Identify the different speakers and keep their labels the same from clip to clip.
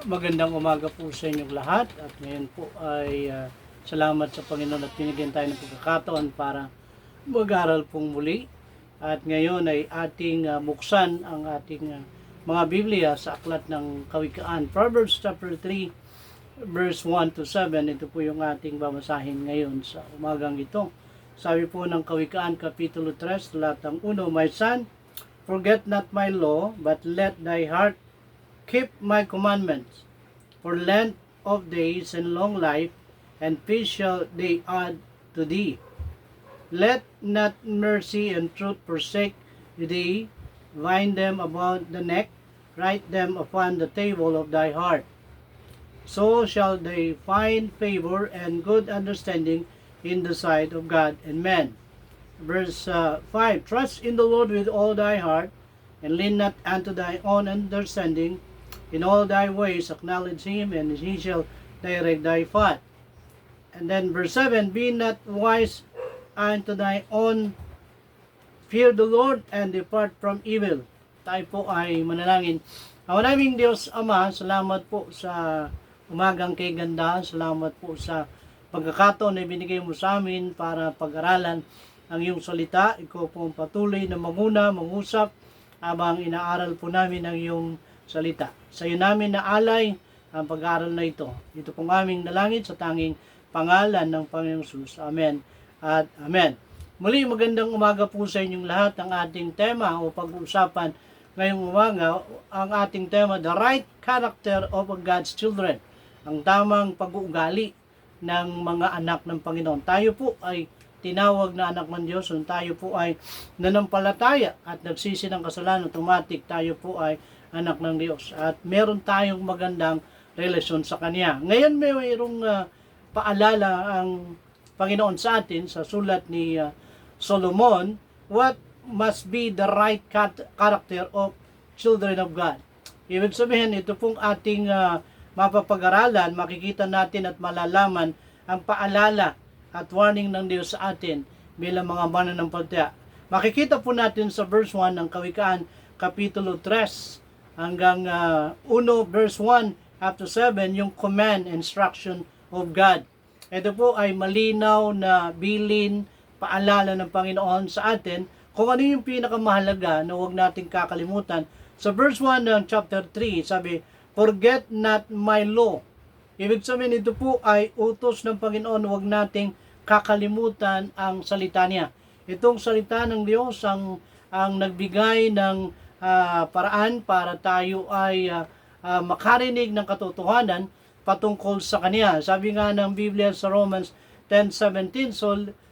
Speaker 1: Magandang umaga po sa inyong lahat at ngayon po ay salamat sa Panginoon at binigyan tayo ng pagkakataon para mag-aral pong muli at ngayon ay ating buksan ang ating mga Biblia sa aklat ng Kawikaan, Proverbs chapter 3 verse 1 to 7. Ito po yung ating babasahin ngayon sa umagang ito. Sabi po ng Kawikaan kapitulo 3 talatang 1, My son, forget not my law, but let thy heart keep my commandments, for length of days and long life, and peace shall they add to thee. Let not mercy and truth forsake thee, bind them about the neck, write them upon the table of thy heart. So shall they find favor and good understanding in the sight of God and men. Verse 5, Trust in the Lord with all thy heart, and lean not unto thy own understanding. In all thy ways acknowledge him, and he shall direct thy path. And then verse 7, Be not wise unto thy own, fear the Lord, and depart from evil. Tayo po ay manalangin. Maraming Diyos Ama, salamat po sa umagang kay ganda. Salamat po sa pagkakataon na binigay mo sa amin para pag-aralan ang iyong salita. Ikaw po patuloy na manguna, mangusap habang inaaral po namin ang iyong salita. Sa iyo namin naalay ang pag-aaral na ito. Ito pong aming dalangin sa tanging pangalan ng Panginoong Hesus. Amen at Amen. Muli magandang umaga po sa inyong lahat. Ang ating tema o pag-uusapan ngayong umaga, ang ating tema, The Right Character of God's Children. Ang tamang pag-uugali ng mga anak ng Panginoon. Tayo po ay tinawag na anak ng Diyos. Kung tayo po ay nanampalataya at nagsisi ng kasalanan, automatic tayo po ay anak ng Diyos. At meron tayong magandang relasyon sa Kanya. Ngayon mayroong paalala ang Panginoon sa atin sa sulat ni Solomon, what must be the right character of children of God. Ibig sabihin, ito pong ating mapapag-aralan, makikita natin at malalaman ang paalala at warning ng Diyos sa atin bilang mga mananampalataya. Makikita po natin sa verse 1 ng Kawikaan, Kapitulo 3, hanggang 1 verse 1 up to 7, yung command, instruction of God. Ito po ay malinaw na bilin, paalala ng Panginoon sa atin kung ano yung pinakamahalaga na huwag nating kakalimutan. Sa verse 1 ng chapter 3, sabi, Forget not my law. Ibig sabihin, ito po ay utos ng Panginoon, huwag nating kakalimutan ang salita niya. Itong salita ng Diyos ang nagbigay ng paraan para tayo ay makarinig ng katotohanan patungkol sa Kanya. Sabi nga ng Biblia sa Romans 10:17,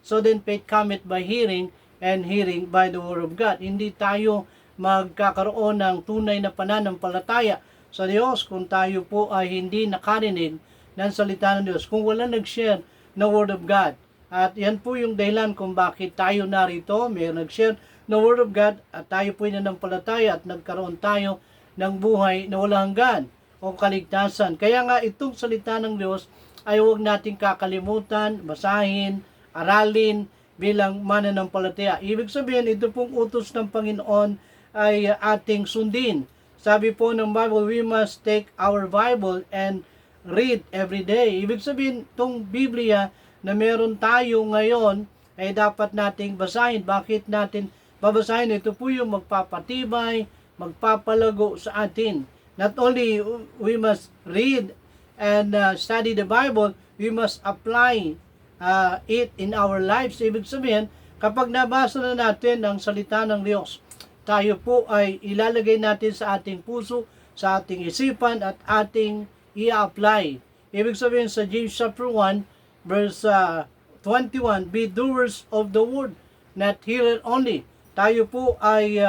Speaker 1: so then faith cometh by hearing, and hearing by the word of God. Hindi tayo magkakaroon ng tunay na pananampalataya sa Diyos kung tayo po ay hindi nakarinig ng salita ng Diyos, kung wala nag-share na word of God. At yan po yung dahilan kung bakit tayo narito, may nag-share na word of God at tayo po ay nanampalataya at nagkaroon tayo ng buhay na walang hanggan o kaligtasan. Kaya nga itong salita ng Diyos ay huwag nating kakalimutan, basahin, aralin bilang mananampalataya. Ibig sabihin, ito pong utos ng Panginoon ay ating sundin. Sabi po ng Bible, we must take our Bible and read every day. Ibig sabihin, itong Biblia na meron tayo ngayon ay dapat nating basahin. Bakit natin babasahin? Ito po yung magpapatibay, magpapalago sa atin. Not only we must read and study the Bible, we must apply it in our lives. Ibig sabihin, kapag nabasa na natin ang salita ng Diyos, tayo po ay ilalagay natin sa ating puso, sa ating isipan at ating i-apply. Ibig sabihin sa James chapter 1 verse 21, Be doers of the word, not hearer only. Tayo po ay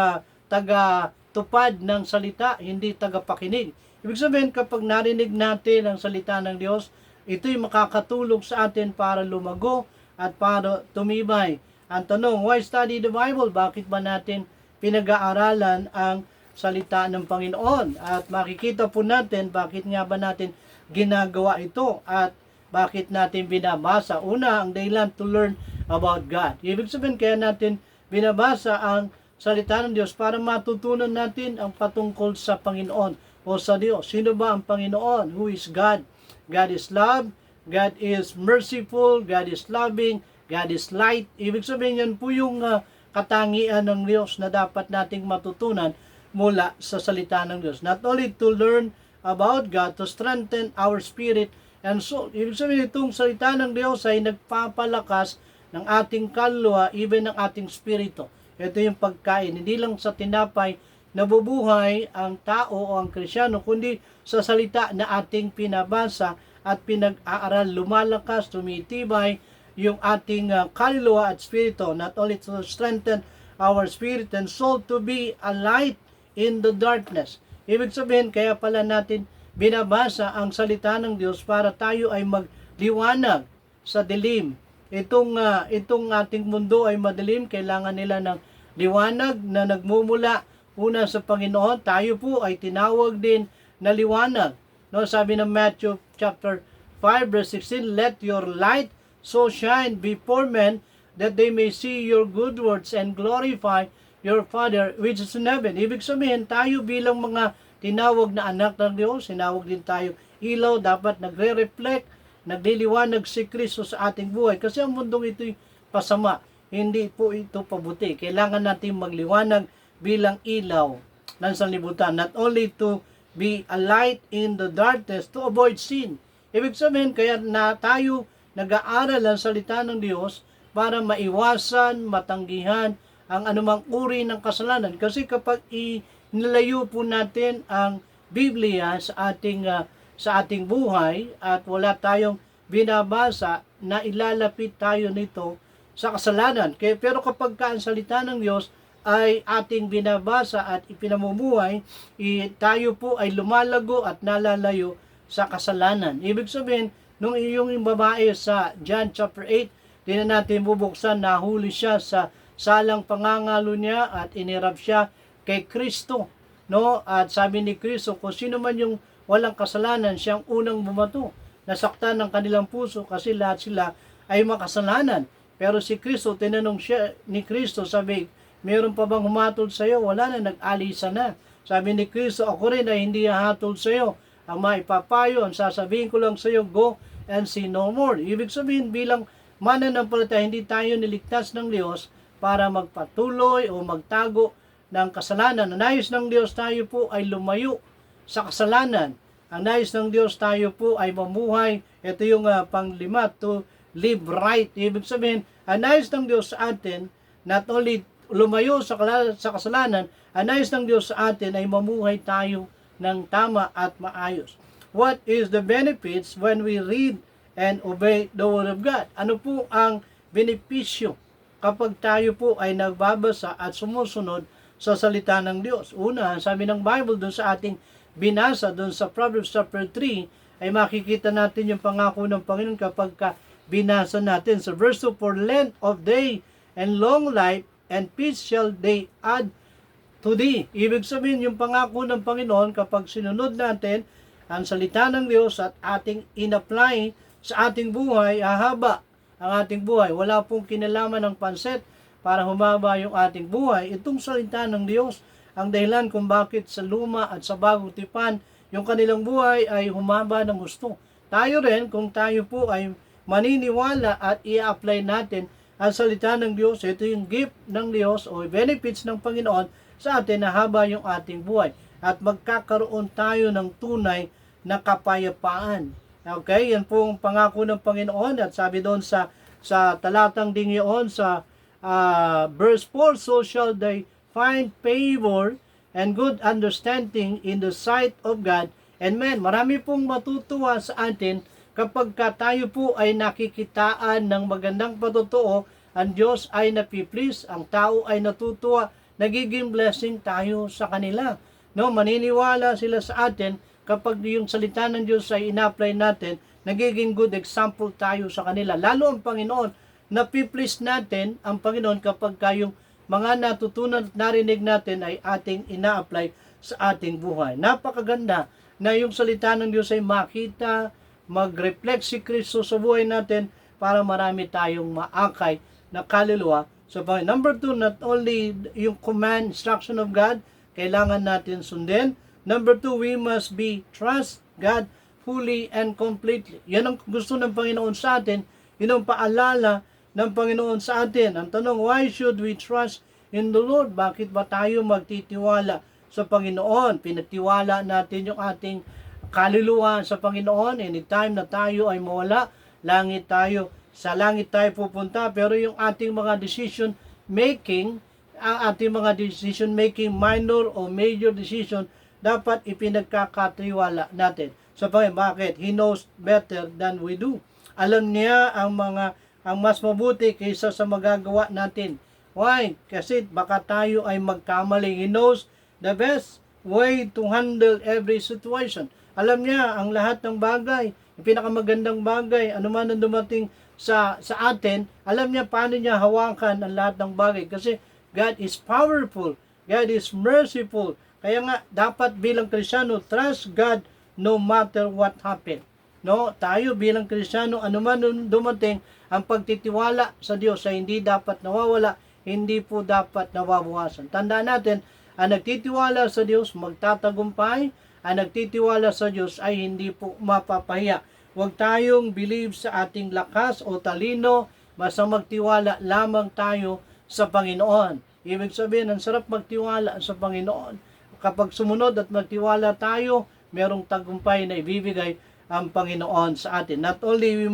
Speaker 1: taga-tupad ng salita, hindi taga-pakinig. Ibig sabihin, kapag narinig natin ang salita ng Diyos, ito'y makakatulong sa atin para lumago at para tumibay. Ang tanong, why study the Bible? Bakit ba natin pinag-aaralan ang salita ng Panginoon? At makikita po natin bakit nga ba natin ginagawa ito at bakit natin binabasa. Una, ang dahilan to learn about God. Ibig sabihin, kaya natin binabasa ang salita ng Diyos para matutunan natin ang patungkol sa Panginoon. o sa Diyos. Sino ba ang Panginoon? Who is God? God is love, God is merciful, God is loving, God is light. Ibig sabihin yan po yung katangian ng Diyos na dapat nating matutunan mula sa salita ng Diyos. Not only to learn about God, to strengthen our spirit and soul. Ibig sabihin itong salita ng Diyos ay nagpapalakas ng ating kaluluwa, even ng ating spirito. Ito yung pagkain. Hindi lang sa tinapay nabubuhay ang tao o ang Krisyano, kundi sa salita na ating pinabasa at pinag-aaral, lumalakas, tumitibay yung ating kaluluwa at spirito, not only to strengthen our spirit and soul, to be a light in the darkness. Ibig sabihin, kaya pala natin binabasa ang salita ng Diyos para tayo ay magliwanag sa dilim. Itong ating mundo ay madilim, kailangan nila ng liwanag na nagmumula una sa Panginoon. Tayo po ay tinawag din na liwanag. No, sabi ng Matthew chapter 5 verse 16, "Let your light so shine before men that they may see your good works and glorify your Father which is in heaven." Ibig sabihin, tayo bilang mga tinawag na anak ng Diyos, tinawag din tayo ilaw, dapat nagre-reflect, nagliliwanag si Kristo sa ating buhay. Kasi ang mundong ito'y pasama, hindi po ito pabuti. Kailangan natin magliwanag bilang ilaw ng sanlibutan. Not only to be a light in the darkness, to avoid sin. Ibig sabihin, kaya na tayo nag-aaral ang salita ng Diyos para maiwasan, matanggihan ang anumang uri ng kasalanan. Kasi kapag nilayo po natin ang Biblia sa ating buhay at wala tayong binabasa, na ilalapit tayo nito sa kasalanan. Pero kapag ang salita ng Diyos ay ating binabasa at ipinamumuhay, tayo po ay lumalago at nalalayo sa kasalanan. Ibig sabihin, nung yung babae sa John chapter 8, di na natin bubuksan, nahuli siya sa salang pangangalo niya at inirap siya kay Kristo. No? At sabi ni Kristo, kung sino man yung walang kasalanan, siyang unang bumato. Nasaktan ng kanilang puso kasi lahat sila ay makasalanan. Pero si Kristo, tinanong siya ni Kristo, sabi, "Meron pa bang humatol sa iyo?" Wala na, nag-alisa na. Sabi ni Kristo, "Ako rin ay hindi hahatol sa iyo. Ang maipapayo, ang sasabihin ko lang sa iyo, go and sin no more." Ibig sabihin, bilang mananampalataya, hindi tayo niligtas ng Diyos para magpatuloy o magtago ng kasalanan. Ang nais ng Diyos, tayo po ay lumayo sa kasalanan. Ang nais ng Diyos, tayo po ay mamuhay. Ito yung panglima, to live right. Ibig sabihin, ang nais ng Diyos sa atin, not only lumayo sa kasalanan, ang nais ng Diyos sa atin ay mamuhay tayo ng tama at maayos. What is the benefits when we read and obey the Word of God? Ano po ang benepisyo kapag tayo po ay nagbabasa at sumusunod sa salita ng Diyos? Una, sabi ng Bible doon sa ating binasa, doon sa Proverbs chapter 3, ay makikita natin yung pangako ng Panginoon kapag binasa natin sa verse 2, "For length of day and long life and peace shall they add to thee." Ibig sabihin, yung pangako ng Panginoon, kapag sinunod natin ang salita ng Diyos at ating in-apply sa ating buhay, hahaba ang ating buhay. Wala pong kinalaman ng panset para humaba yung ating buhay. Itong salita ng Diyos ang dahilan kung bakit sa luma at sa bagong tipan, yung kanilang buhay ay humaba ng gusto. Tayo rin, kung tayo po ay maniniwala at i-apply natin ang salita ng Diyos, ito yung gift ng Diyos o benefits ng Panginoon sa atin na haba yung ating buhay. At magkakaroon tayo ng tunay na kapayapaan. Okay, yan po ang pangako ng Panginoon. At sabi doon sa talatang ding yun, sa verse 4, "So shall they find favor and good understanding in the sight of God and men." Marami pong matutuwa sa atin kapag tayo po ay nakikitaan ng magandang patutuo, ang Diyos ay napiplease, ang tao ay natutuwa, nagiging blessing tayo sa kanila. No, maniniwala sila sa atin kapag yung salita ng Diyos ay ina-apply natin, nagiging good example tayo sa kanila. Lalo ang Panginoon, napiplease natin ang Panginoon kapag yung mga natutunan at narinig natin ay ating ina-apply sa ating buhay. Napakaganda na yung salita ng Diyos ay makita, mag-reflect si Kristo sa buhay natin para marami tayong maakay na kaluluwa sa Panginoon. Number 2, not only yung command, instruction of God, kailangan natin sundin. Number 2, we must be trust God fully and completely. Yan ang gusto ng Panginoon sa atin. Yun ang paalala ng Panginoon sa atin. Ang tanong, why should we trust in the Lord? Bakit ba tayo magtitiwala sa Panginoon? Pinagtiwala natin yung ating kaluluwa sa Panginoon. Anytime na tayo ay mawala, sa langit tayo pupunta. Pero yung ating mga decision making, minor o major decision, dapat ipinagkakatiwala natin sa Panginoon. Bakit? He knows better than we do. Alam niya ang mas mabuti kaysa sa magagawa natin. Why? Kasi baka tayo ay magkamali. He knows the best way to handle every situation. Alam niya ang lahat ng bagay, yung pinakamagandang bagay, anuman ang dumating sa atin, alam niya paano niya hawakan ang lahat ng bagay. Kasi God is powerful. God is merciful. Kaya nga, dapat bilang Kristiyano, trust God no matter what happen. No, tayo bilang Kristiyano, anuman dumating, ang pagtitiwala sa Diyos ay hindi dapat nawawala, hindi po dapat nababawasan. Tandaan natin, ang nagtitiwala sa Diyos magtatagumpay, ang nagtitiwala sa Diyos ay hindi po mapapahiya. Huwag tayong believe sa ating lakas o talino, basta magtiwala lamang tayo sa Panginoon. Ibig sabihin, ang sarap magtiwala sa Panginoon. Kapag sumunod at magtiwala tayo, merong tagumpay na ibibigay ang Panginoon sa atin. Not only we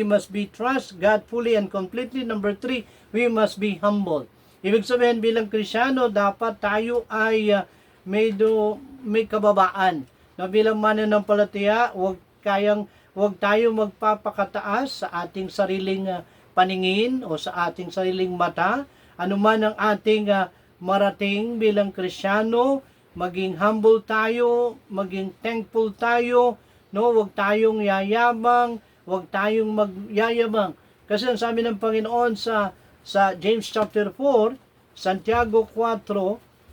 Speaker 1: must be trust God fully and completely. Number 3, we must be humble. Ibig sabihin, bilang Kristiyano, dapat tayo ay may kababaan. Na bilang mananampalataya, huwag tayong magpapakataas sa ating sariling paningin o sa ating sariling mata. Ano man ang ating marating bilang Kristiyano, maging humble tayo, maging thankful tayo, no? Huwag tayong yayabang, huwag tayong magyayabang. Kasi ang sabi ng Panginoon sa James chapter 4, Santiago 4,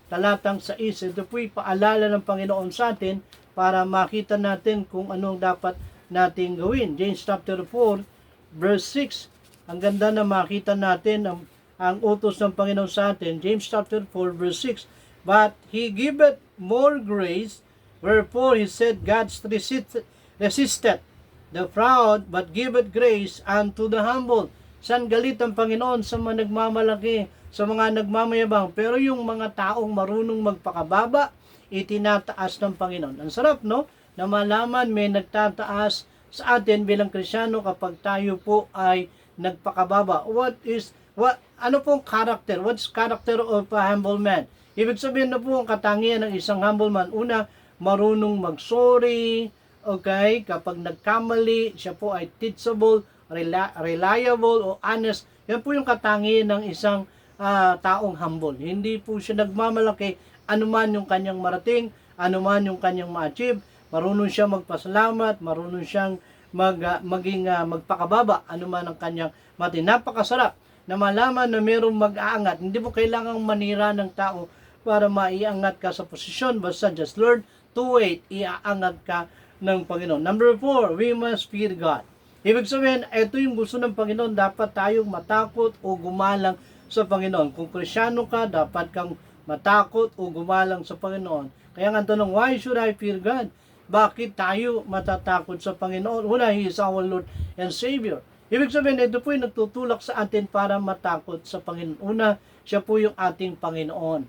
Speaker 1: talatang 6, ito po'y paalala ng Panginoon sa atin para makita natin kung anong dapat nating gawin. James chapter 4, verse 6, ang ganda na makita natin ang utos ng Panginoon sa atin. James chapter 4, verse 6, but He giveth more grace, wherefore He said, God resisted the proud, but giveth grace unto the humble. San galit ang Panginoon sa mga nagmamalaki, sa mga nagmamayabang, pero yung mga taong marunong magpakababa, itinataas ng Panginoon. Ang sarap, no? Na malaman may nagtataas sa atin bilang Kristiyano kapag tayo po ay nagpakababa. Ano pong character? What's character of a humble man? Ibig sabihin na po ang katangian ng isang humble man. Una, marunong mag-sorry. Okay? Kapag nagkamali, siya po ay teachable, reliable, o honest. Yan po yung katangian ng isang taong humble. Hindi po siya nagmamalaki anuman yung kanyang marating, anuman yung kanyang ma-achieve. Marunong siya magpasalamat, marunong siyang magpakababa, anuman ang kanyang marating. Napakasarap na malaman na mayroong mag-aangat. Hindi mo kailangang manira ng tao para maiangat ka sa posisyon. Basta just learn to wait, iaangat ka ng Panginoon. Number 4, we must fear God. Ibig sabihin, ito yung gusto ng Panginoon, dapat tayong matakot o gumalang sa Panginoon. Kung Kristiyano ka, dapat kang matakot o gumalang sa Panginoon. Kaya nga tanong, why should I fear God? Bakit tayo matatakot sa Panginoon? Una, He is our Lord and Savior. Ibig sabihin, ito po yung nagtutulak sa atin para matakot sa Panginoon. Una, siya po yung ating Panginoon,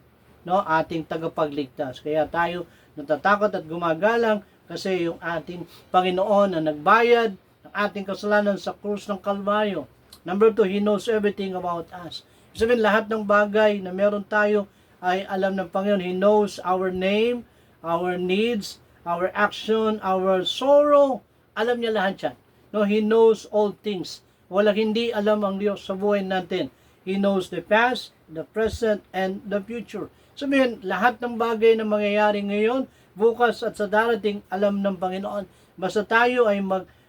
Speaker 1: no? Ating tagapagligtas. Kaya tayo natatakot at gumagalang kasi yung ating Panginoon na nagbayad ng ating kasalanan sa krus ng Kalbaryo. Number 2, He knows everything about us. Ibig sabihin, lahat ng bagay na meron tayo ay alam ng Panginoon. He knows our name, our needs, our action, our sorrow. Alam niya lahat yan. No, He knows all things. Walang hindi alam ang Diyos sa buhay natin. He knows the past, the present, and the future. Sabihin, lahat ng bagay na mangyayari ngayon, bukas at sa darating, alam ng Panginoon. Basta tayo ay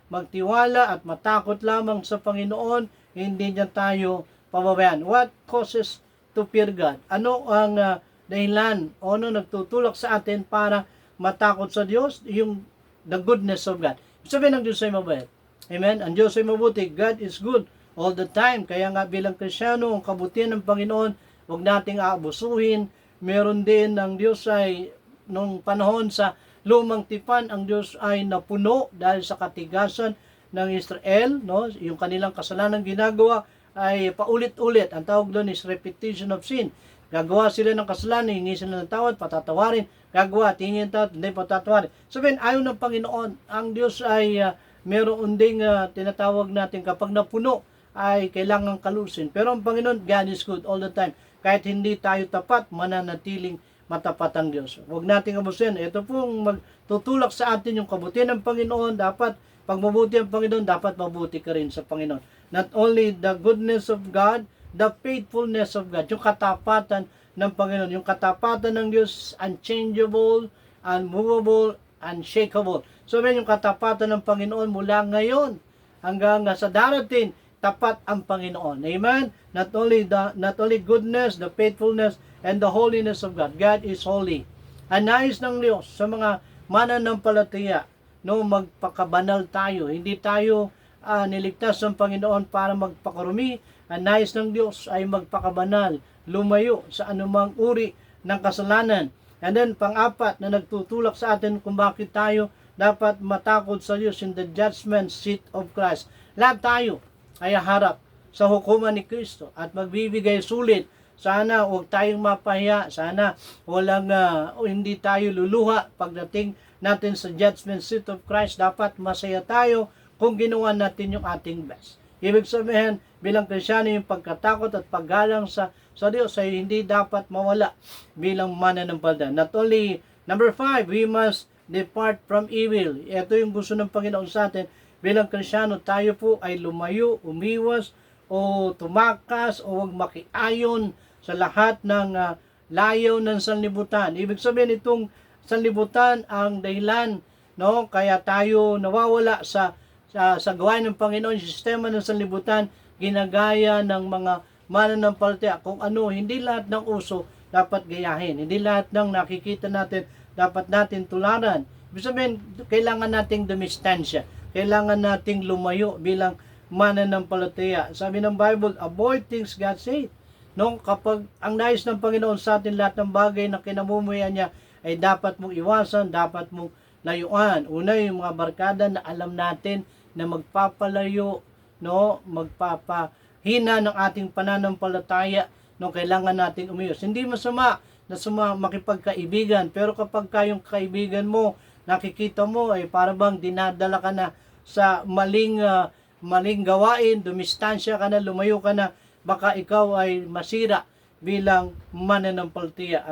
Speaker 1: magtiwala at matakot lamang sa Panginoon, hindi niya tayo pababayaan. What causes to fear God? Ano ang dahilan o ano nagtutulak sa atin para matakot sa Diyos? Yung the goodness of God. Sabihin ng Diyos ay mabait. Amen? Ang Diyos ay mabuti. God is good all the time. Kaya nga bilang Kristiyano, ang kabutihan ng Panginoon, huwag nating aabusuhin. Meron din ng Diyos ay nung panahon sa lumang tipan, ang Diyos ay napuno dahil sa katigasan ng Israel, no? Yung kanilang kasalanan ginagawa ay paulit-ulit. Ang tawag doon is repetition of sin. Gagawa sila ng kasalanan, hingi sila ng tawad, patatawarin. Gagawa, tingin tawad, hindi patatawarin. Sabihin, ayaw ng Panginoon. Ang Diyos ay meron ding tinatawag natin kapag napuno ay kailangan kalusin. Pero ang Panginoon, God is good all the time. Kahit hindi tayo tapat, mananatiling matapat ang Diyos. Huwag nating abusin. Ito pong magtutulak sa atin yung kabutihan ng Panginoon. Dapat, pag mabuti ang Panginoon, dapat mabuti ka rin sa Panginoon. Not only the goodness of God, the faithfulness of God. Yung katapatan ng Panginoon. Yung katapatan ng Diyos, unchangeable, unmovable, unshakable. So, yung katapatan ng Panginoon mula ngayon hanggang sa darating, tapat ang Panginoon. Amen? Not only goodness, the faithfulness, and the holiness of God. God is holy. Ang nais ng Diyos sa mga mananampalataya, no, magpakabanal tayo. Hindi tayo niligtas ng Panginoon para magpakarumi. Ang nais ng Diyos ay magpakabanal, lumayo sa anumang uri ng kasalanan. And then, pang-apat na nagtutulak sa atin kung bakit tayo dapat matakot sa Diyos in the judgment seat of Christ. Lahat tayo ay harap sa hukuman ni Kristo at magbibigay sulit. Sana huwag tayong mapahiya. Sana hindi tayo luluha pagdating natin sa judgment seat of Christ. Dapat masaya tayo kung ginawa natin yung ating best. Ibig sabihin, bilang Kristyano, yung pagkatakot at paggalang sa Diyos ay hindi dapat mawala bilang mananampalataya. Not only, number 5, we must depart from evil. Ito yung gusto ng Panginoon sa atin. Bilang Kristyano, tayo po ay lumayo, umiwas, o tumakas, o huwag makiayon sa lahat ng layaw ng sanlibutan. Ibig sabihin, itong sanlibutan ang dahilan, no? Kaya tayo nawawala sa gawain ng Panginoon. Yung sistema ng sanlibutan, ginagaya ng mga mananampalataya. Kung ano, hindi lahat ng uso dapat gayahin. Hindi lahat ng nakikita natin dapat natin tularan. Ibig sabihin, kailangan nating dumistansya. Kailangan nating lumayo bilang mananampalataya. Sabi ng Bible, avoid things God said. No, kapag ang nais ng Panginoon sa atin, lahat ng bagay na kinamumuyan niya ay dapat mong iwasan, dapat mong layuan. Una, yung mga barkada na alam natin na magpapalayo, no, magpapahina ng ating pananampalataya, no, kailangan nating umiwas. Hindi masama na makipagkaibigan, pero kapag kayong kaibigan mo, nakikita mo ay para bang dinadala ka na sa maling gawain, dumistansya ka na, lumayo ka na, baka ikaw ay masira bilang mananampalataya.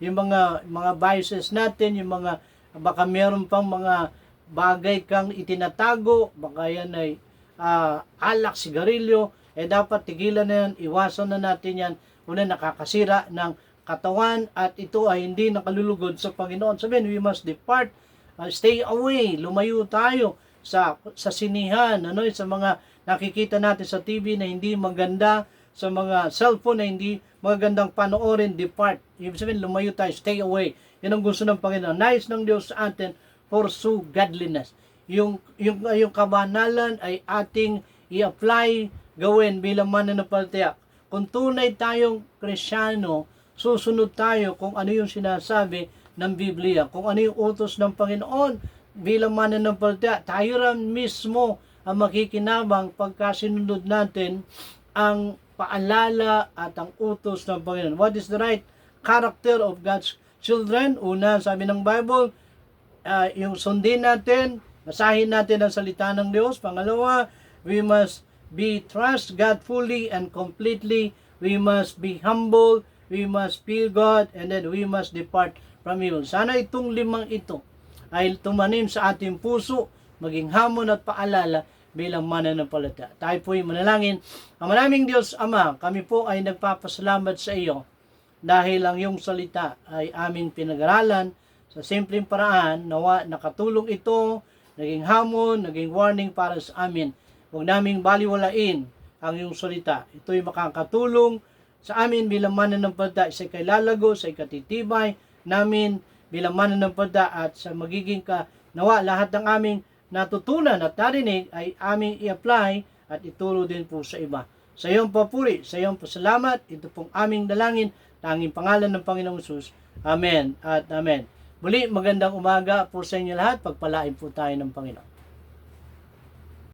Speaker 1: Yung mga biases natin, yung mga, baka meron pang mga bagay kang itinatago, baka yan ay alak, sigarilyo, dapat tigilan na yan, iwasan na natin yan. Una, nakakasira ng katawan at ito ay hindi nakalulugod sa Panginoon. Sabihin, we must depart, stay away, lumayo tayo sa sinihan, sa mga nakikita natin sa TV na hindi maganda, sa mga cellphone na hindi magandang panoorin, depart. Ibig sabihin, lumayo tayo, stay away. Yan ang gusto ng Panginoon. Nais ng Diyos sa atin, pursue godliness. Yung kabanalan ay ating i-apply, gawin bilang mananampalataya. Kung tunay tayong Kristyano, susunod tayo kung ano yung sinasabi ng Biblia, kung ano yung utos ng Panginoon bilang mananampalataya. Tayo rin mismo ang makikinabang pagka sinunod natin ang paalala at ang utos ng Panginoon. What is the right character of God's children? Una, sabi ng Bible, yung sundin natin, basahin natin ang salita ng Diyos. Pangalawa, we must trust God fully and completely. We must be humble. We must fear God. And then we must depart from evil. Sana itong limang ito ay tumanim sa ating puso, maging hamon at paalala bilang mananampalataya. Tayo po ay manalangin. Ang maraming Diyos Ama, kami po ay nagpapasalamat sa iyo dahil ang iyong salita ay aming pinag-aralan sa simpleng paraan. Nawa nakatulong ito, naging hamon, naging warning para sa amin. Huwag naming baliwalain ang iyong salita. Ito ay makakatulong sa amin bilang mananampalataya, sa ikilalago, sa ikatitibay namin bilang mananampalataya at sa magiging nawa lahat ng aming natutunan at narinig ay aming i-apply at ituro din po sa iba. Sa iyong papuri, sa iyong pasalamat, ito pong aming dalangin, tanging pangalan ng Panginoong Hesus. Amen at amen. Muli, magandang umaga po sa inyo lahat. Pagpalain po tayo ng Panginoon.